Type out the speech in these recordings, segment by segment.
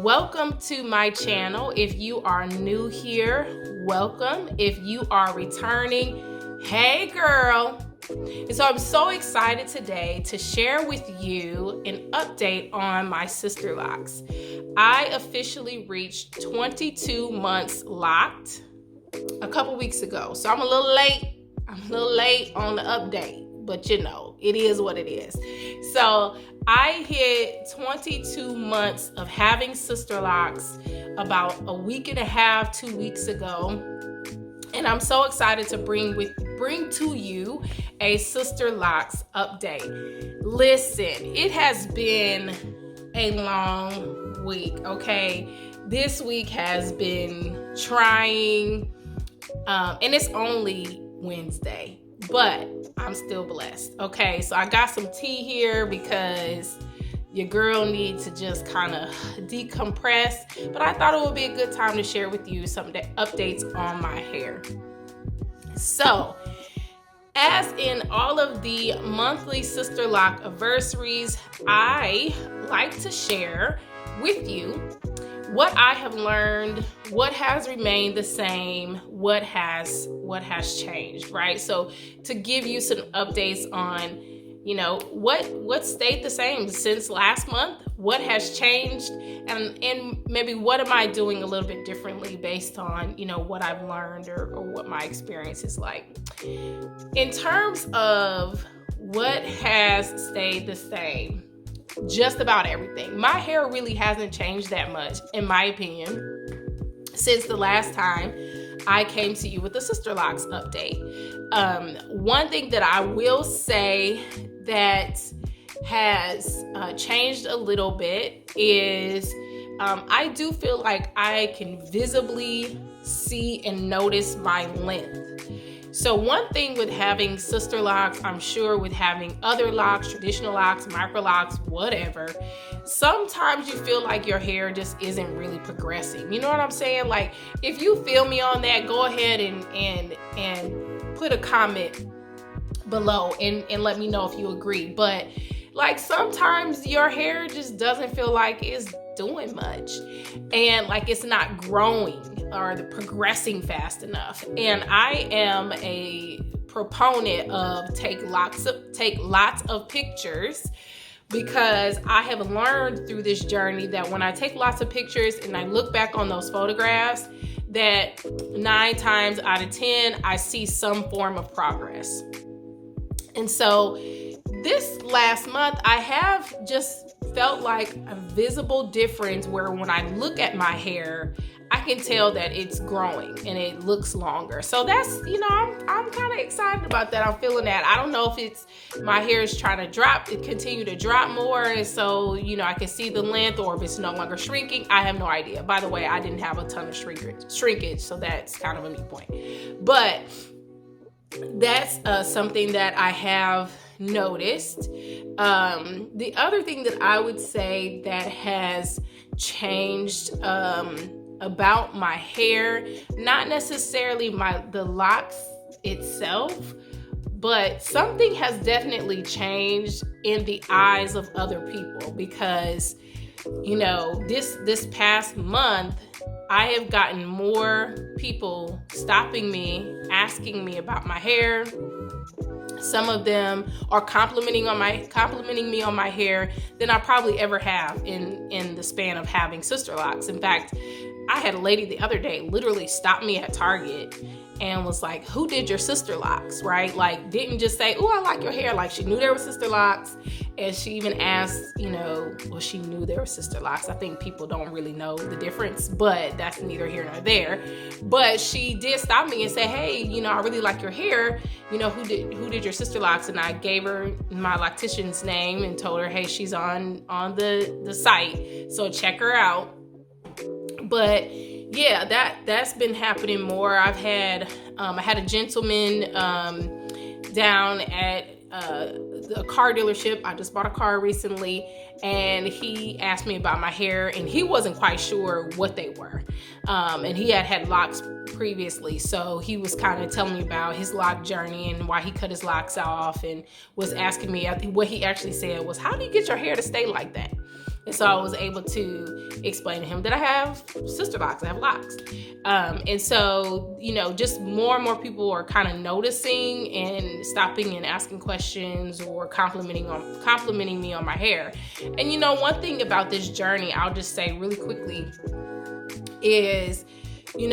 Welcome to my channel. If you are new here, welcome. If you are returning, hey girl. And so I'm so excited today to share with you an update on my sister locks. I officially reached 22 months locked a couple weeks ago. So I'm a little late. I'm a little late on the update, but you know, it is what it is. So I hit 22 months of having sister locks about a week and a half, 2 weeks ago. And I'm so excited to bring to you a sister locks update. Listen, it has been a long week, okay? This week has been trying, and it's only Wednesday, but I'm still blessed, okay? So I got some tea here because your girl needs to just kind of decompress, but I thought it would be a good time to share with you some updates on my hair. So, as in all of the monthly sister lock-a-versaries, I like to share with you what I have learned, what has remained the same, what has changed, right? So to give you some updates on, you know, what stayed the same since last month, what has changed, and maybe what am I doing a little bit differently based on, you know, what I've learned or what my experience is like. In terms of what has stayed the same, just about everything. My hair really hasn't changed that much, in my opinion, since the last time I came to you with the sister locks update. One thing that I will say that has changed a little bit is I do feel like I can visibly see and notice my length. So one thing with having sister locks, I'm sure with having other locks, traditional locks, micro locks, whatever, sometimes you feel like your hair just isn't really progressing. You know what I'm saying? Like, if you feel me on that, go ahead and put a comment below and let me know if you agree. But like, sometimes your hair just doesn't feel like it's doing much, and like it's not growing or progressing fast enough. And I am a proponent of take lots of pictures, because I have learned through this journey that when I take lots of pictures and I look back on those photographs, that 9 times out of 10 I see some form of progress. And so this last month, I have just felt like a visible difference where when I look at my hair, I can tell that it's growing and it looks longer. So that's, you know, I'm kind of excited about that. I'm feeling that. I don't know if it's my hair is trying to continue to drop more, and so, you know, I can see the length, or if it's no longer shrinking. I have no idea. By the way, I didn't have a ton of shrinkage, so that's kind of a moot point. But that's something that I have noticed. The other thing that I would say that has changed about my hair, not necessarily the locks itself, but something has definitely changed in the eyes of other people, because, you know, this past month, I have gotten more people stopping me, asking me about my hair. Some of them are complimenting me on my hair than I probably ever have in the span of having sister locks. In fact, I had a lady the other day literally stop me at Target and was like, "Who did your sister locks?" Right? Like, didn't just say, "Oh, I like your hair." Like, she knew there were sister locks, and she even asked, you know, well, she knew there were sister locks. I think people don't really know the difference, but that's neither here nor there. But she did stop me and say, "Hey, you know, I really like your hair. You know, who did your sister locks?" And I gave her my loctician's name and told her, "Hey, she's on the site, so check her out." But yeah, that's been happening more. I had a gentleman down at the car dealership. I just bought a car recently, and he asked me about my hair, and he wasn't quite sure what they were. And he had locks previously, so he was kind of telling me about his lock journey and why he cut his locks off, and was asking me, what he actually said was, "How do you get your hair to stay like that?" And so I was able to explain to him that I have sister locks, I have locks. And so, just more and more people are kind of noticing and stopping and asking questions or complimenting me on my hair. And one thing about this journey, I'll just say really quickly, is, you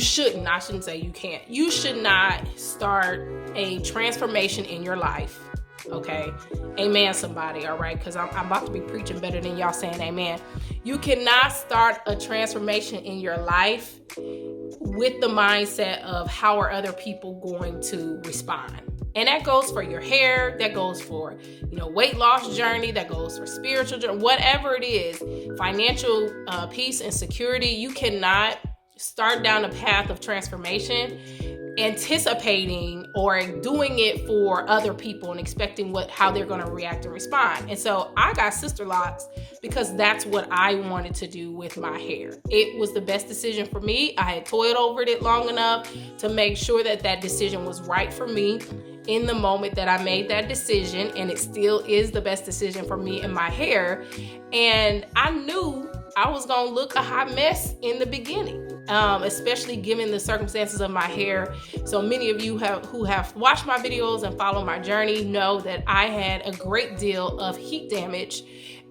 should not start a transformation in your life. Okay, amen, somebody. All right, because I'm about to be preaching better than y'all saying amen. You cannot start a transformation in your life with the mindset of how are other people going to respond. And that goes for your hair, that goes for, weight loss journey, that goes for spiritual journey, whatever it is, financial peace and security. You cannot start down a path of transformation anticipating or doing it for other people and expecting how they're going to react and respond. And so I got sister locks because that's what I wanted to do with my hair. It was the best decision for me. I had toiled over it long enough to make sure that decision was right for me in the moment that I made that decision, and it still is the best decision for me and my hair. And I knew I was going to look a hot mess in the beginning, especially given the circumstances of my hair. So many of you who have watched my videos and followed my journey know that I had a great deal of heat damage,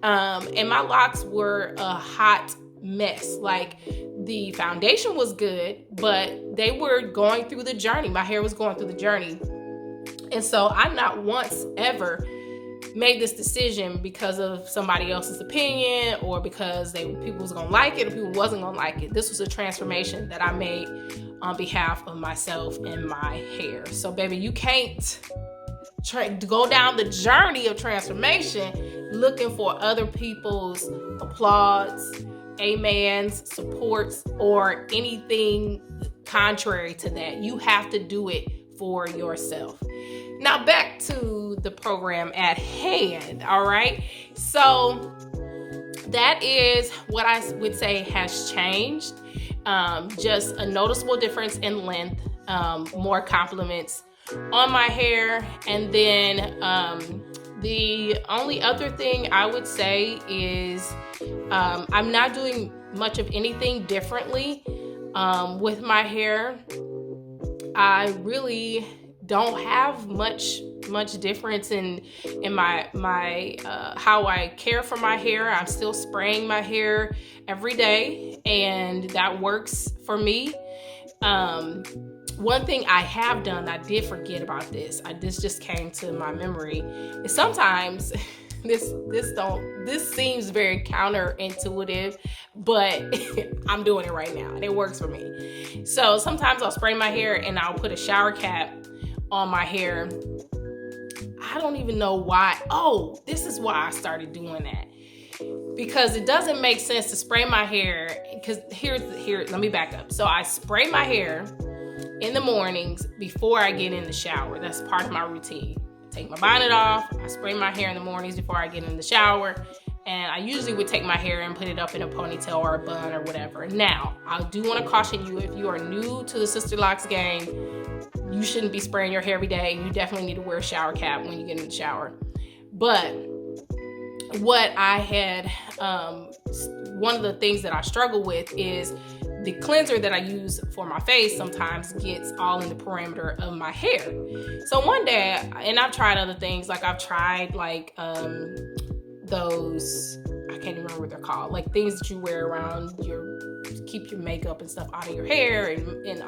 and my locks were a hot mess. Like, the foundation was good, but they were going through the journey. My hair was going through the journey. And so I not once ever made this decision because of somebody else's opinion or because people was going to like it or people wasn't going to like it. This was a transformation that I made on behalf of myself and my hair. So baby, you can't go down the journey of transformation looking for other people's applause, amens, supports, or anything contrary to that. You have to do it for yourself. Now back to the program at hand, all right? So that is what I would say has changed. Just a noticeable difference in length, more compliments on my hair. And then the only other thing I would say is I'm not doing much of anything differently with my hair. I really don't have much difference in my how I care for my hair. I'm still spraying my hair every day, and that works for me. One thing I have done, I did forget about this. This just came to my memory. Is sometimes this seems very counterintuitive, but I'm doing it right now and it works for me. So sometimes I'll spray my hair and I'll put a shower cap on my hair. I don't even know why. Oh, this is why I started doing that. Because it doesn't make sense to spray my hair. Because let me back up. So I spray my hair in the mornings before I get in the shower. That's part of my routine. Take my bonnet off. I spray my hair in the mornings before I get in the shower. And I usually would take my hair and put it up in a ponytail or a bun or whatever. Now, I do want to caution you, if you are new to the Sister Locks game, you shouldn't be spraying your hair every day. You definitely need to wear a shower cap when you get in the shower. But what I had, one of the things that I struggle with is the cleanser that I use for my face sometimes gets all in the perimeter of my hair. So one day, and I've tried other things, like I've tried those, I can't even remember what they're called, like things that you wear around keep your makeup and stuff out of your hair and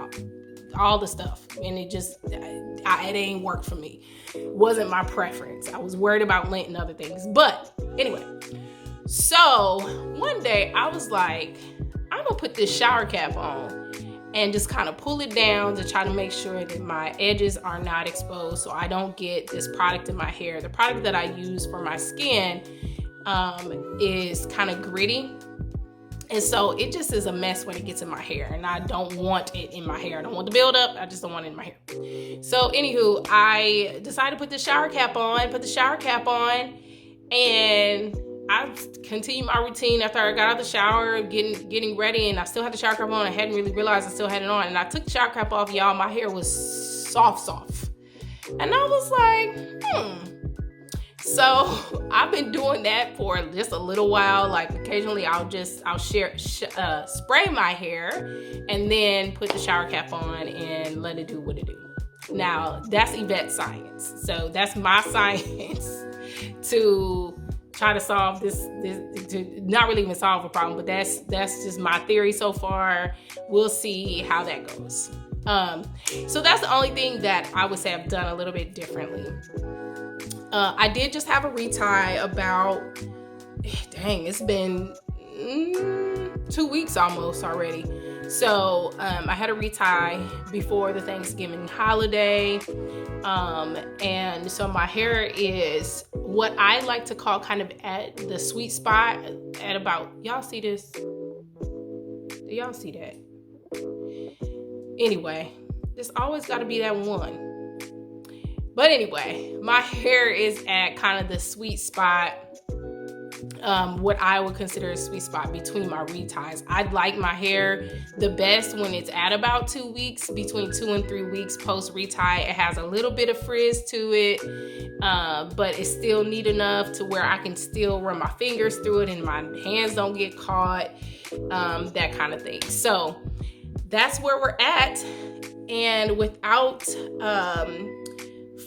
all the stuff. And it ain't worked for me. It wasn't my preference. I was worried about lint and other things. But anyway, so one day I was like, I'm gonna put this shower cap on and just kind of pull it down to try to make sure that my edges are not exposed so I don't get this product in my hair. The product that I use for my skin is kind of gritty. And so it just is a mess when it gets in my hair, and I don't want it in my hair. I don't want the buildup. I just don't want it in my hair. So anywho, I decided to put the shower cap on, and I continued my routine after I got out of the shower, getting ready, and I still had the shower cap on. I hadn't really realized I still had it on, and I took the shower cap off, y'all. My hair was soft. And I was like, So I've been doing that for just a little while. Like occasionally I'll spray my hair and then put the shower cap on and let it do what it do. Now that's Yvette's science. So that's my science to try to solve this to not really even solve a problem, but that's just my theory so far. We'll see how that goes. So that's the only thing that I would say I've done a little bit differently. I did just have a retie about, it's been 2 weeks almost already. So I had a retie before the Thanksgiving holiday. And so my hair is what I like to call kind of at the sweet spot at about, y'all see this? Do y'all see that? Anyway, there's always got to be that one. But anyway, my hair is at kind of the sweet spot, what I would consider a sweet spot between my reties. I like my hair the best when it's at about 2 weeks, between 2 and 3 weeks post retie. It has a little bit of frizz to it, but it's still neat enough to where I can still run my fingers through it and my hands don't get caught, that kind of thing. So that's where we're at. And without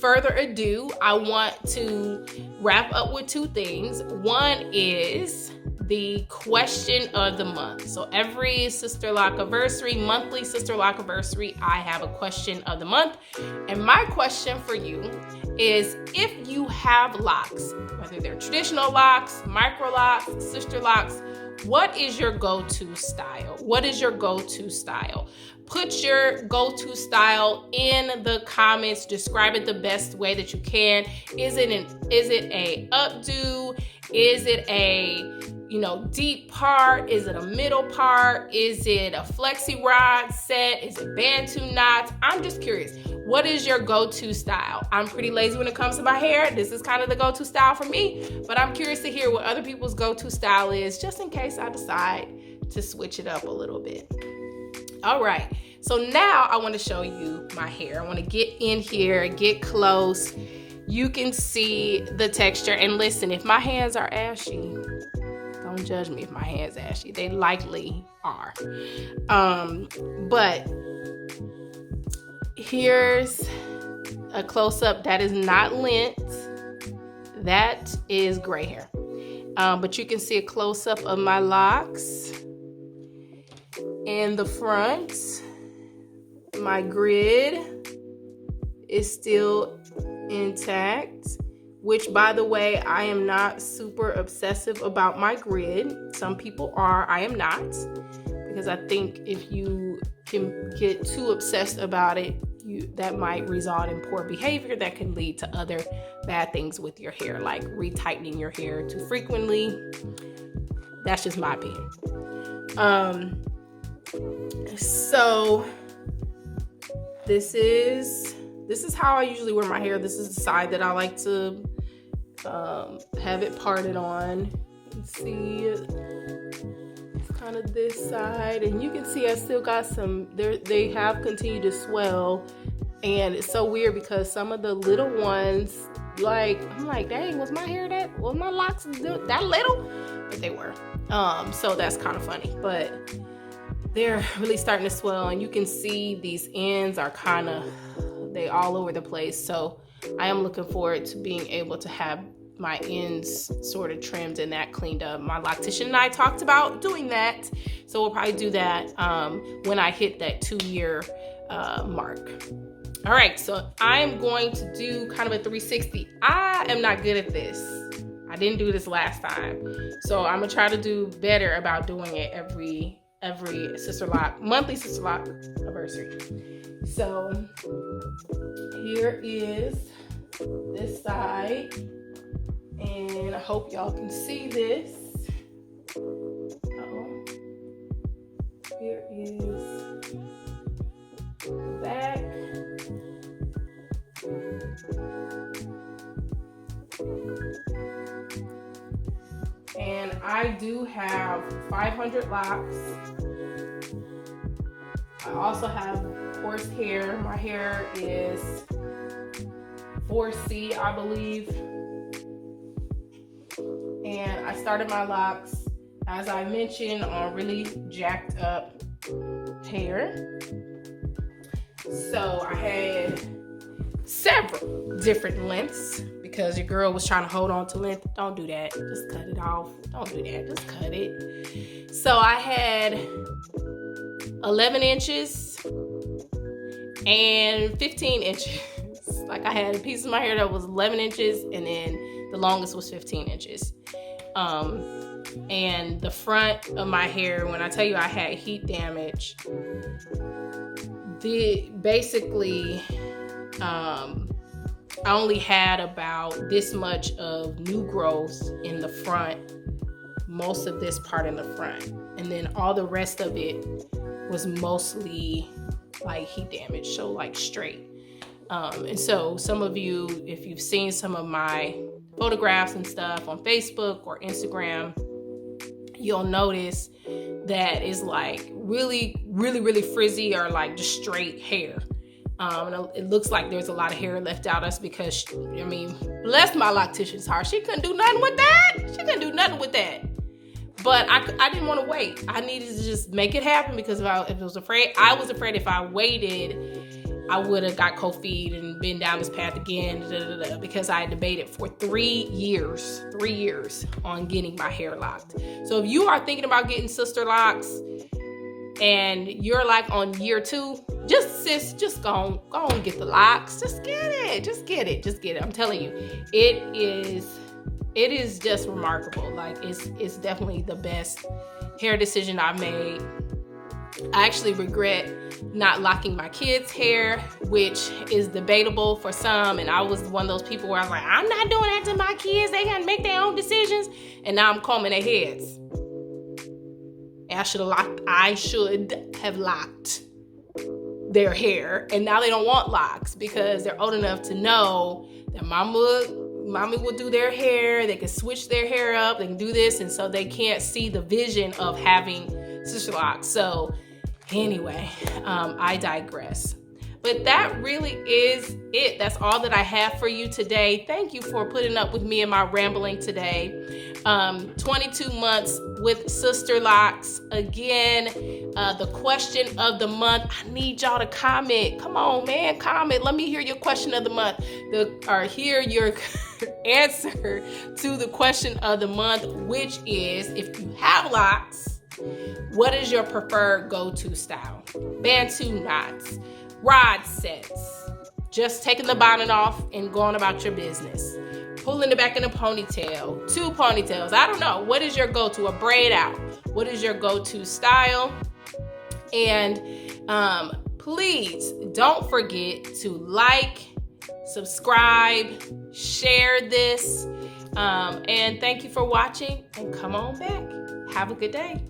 further ado, I want to wrap up with 2 things. One is the question of the month. So every Sisterlock-a-versary, monthly Sisterlock-a-versary, I have a question of the month. And my question for you is, if you have locks, whether they're traditional locks, micro locks, sister locks, what is your go-to style? What is your go-to style? Put your go-to style in the comments. Describe it the best way that you can. Is it a updo? Is it a deep part? Is it a middle part? Is it a flexi rod set? Is it bantu knots? I'm just curious. What is your go-to style? I'm pretty lazy when it comes to my hair. This is kind of the go-to style for me, but I'm curious to hear what other people's go-to style is, just in case I decide to switch it up a little bit. All right, so now I want to show you my hair. I want to get in here, get close. You can see the texture. And listen, if my hands are ashy, don't judge me if my hands ashy. They likely are. But here's a close-up. That is not lint. That is gray hair. But you can see a close-up of my locks. In the front, my grid is still intact, which, by the way, I am not super obsessive about my grid. Some people are. I am not, because I think if you can get too obsessed about it, that might result in poor behavior that can lead to other bad things with your hair, like retightening your hair too frequently. That's just my opinion. So this is how I usually wear my hair. This is the side that I like to have it parted on. You can see it's kind of this side, and you can see I still got some there. They have continued to swell, and it's so weird because some of the little ones, I'm like, dang, was my locks that little? But they were. So that's kind of funny, but they're really starting to swell, and you can see these ends are they all over the place. So I am looking forward to being able to have my ends sort of trimmed and that cleaned up. My loctician and I talked about doing that, so we'll probably do that when I hit that 2-year mark. All right, so I'm going to do kind of a 360. I am not good at this. I didn't do this last time, so I'm gonna try to do better about doing it every monthly Sisterlock-a-versary. So here is this side, and I hope y'all can see this. Here is the back. And I do have 500 locks. I also have horse hair. My hair is 4C, I believe. and I started my locks, as I mentioned, on really jacked up hair. So I had several different lengths because your girl was trying to hold on to length. Don't do that. Just cut it off. Don't do that. Just cut it. So I had 11 inches and 15 inches. Like, I had a piece of my hair that was 11 inches and then the longest was 15 inches. And the front of my hair, when I tell you I had heat damage, I only had about this much of new growth in the front, most of this part in the front, and then all the rest of it was mostly like heat damage, so like straight. And so some of you, if you've seen some of my photographs and stuff on Facebook or Instagram, you'll notice that it's like really, really, really frizzy or like just straight hair. And it looks like there's a lot of hair left out. That's because, bless my loctician's heart, she couldn't do nothing with that. But I didn't want to wait. I needed to just make it happen because I was afraid if I waited, I would have got cold feet and been down this path again, because I had debated for 3 years on getting my hair locked. So if you are thinking about getting sister locks and you're like on year 2, just go and get the locks. Just get it. I'm telling you, it is just remarkable. Like, it's definitely the best hair decision I've made. I actually regret not locking my kids' hair, which is debatable for some. And I was one of those people where I was like, I'm not doing that to my kids. They gotta make their own decisions. And now I'm combing their heads. And I should have locked their hair. And now they don't want locks because they're old enough to know that mommy will do their hair. They can switch their hair up. They can do this. And so they can't see the vision of having sister locks. So anyway, I digress. But that really is it. That's all that I have for you today. Thank you for putting up with me and my rambling today. 22 months with Sister Locks. Again, the question of the month. I need y'all to comment. Come on, man, comment. Let me hear your question of the month. Or hear your answer to the question of the month, which is, if you have locks, what is your preferred go-to style? Bantu knots, rod sets, just taking the bonnet off and going about your business, pulling it back in a ponytail, 2 ponytails. I don't know. What is your go-to? A braid out. What is your go-to style? And please don't forget to like, subscribe, share this. And thank you for watching, and come on back. Have a good day.